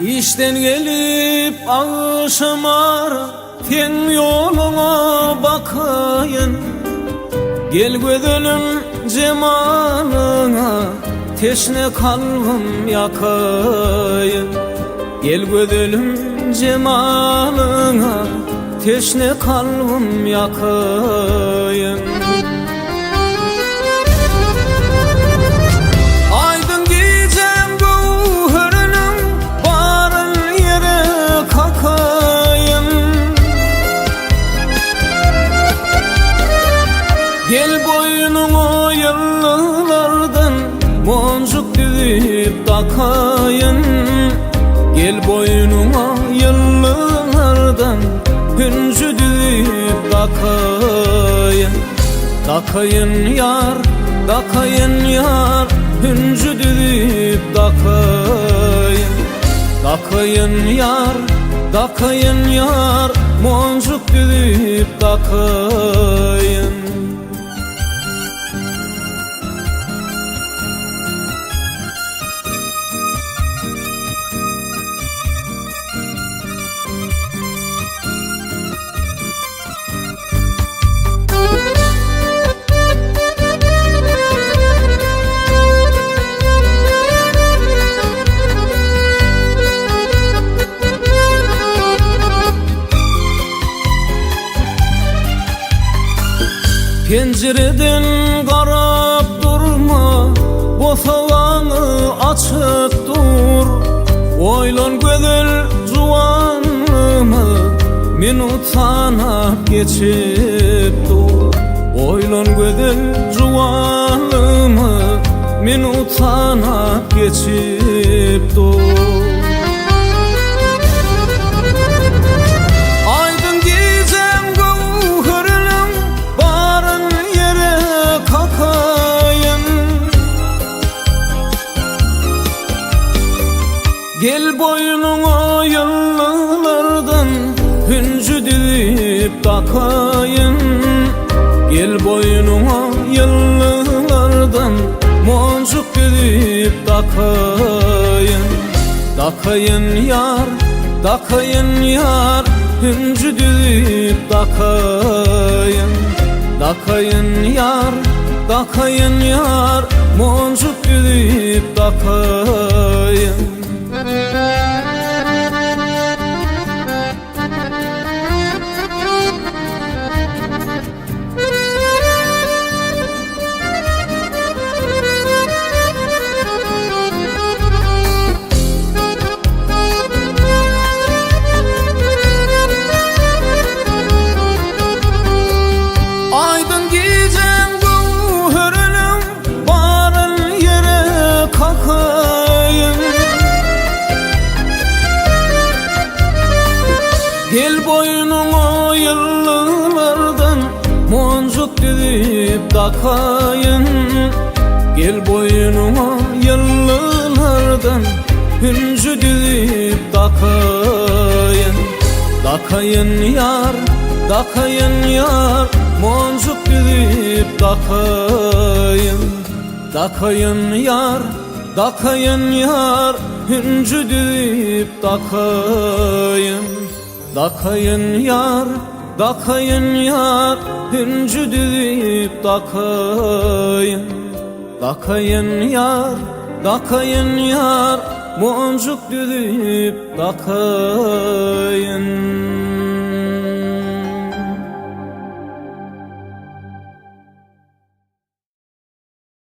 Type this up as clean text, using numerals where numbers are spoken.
İşten gelip akşamar ten yoluna bakayın. Gel gödülüm cemalına, teşne kalbim yakayın. Gel gödülüm cemalına, teşne kalbim yakayın. Aydın gecem gövherinin varın yere kakayın. Gel boynuma yıllardan boncuk dizip takayın. Gel boynuma yıllardan hüncü dizip takayın. Takayın yar, takayın yar, hüncü dizip takayın. Takayın yar, takayın yar, boncuk dizip takayın. Pencereden qarab durma, bosalanı açıp dur. Oylan gödül juvanımı, men utanap geçip dur. Oylan gödül juvanımı, men utanap geçip dur. Gel boynuna yıllardan hüncü dizip takayın. Gel boynuna yıllardan boncuk dizip takayın. Takayın yar, takayın yar, hüncü dizip takayın. Takayın yar, takayın yar, boncuk dizip takayın. Aydın gecem gövherinin varın yere kakayın. Gel boynuma yıllardan boncuk dizip takayın. Gel boynuma yıllardan hüncü dizip takayın. Takayın yar, takayın yar, boncuk dizip takayın. Takayın yar, takayın yar, hüncü dizip takayın. Takayın yar, takayın yar, hüncü dizip takayın. Takayın yar, takayın yar, boncuk dizip takayın.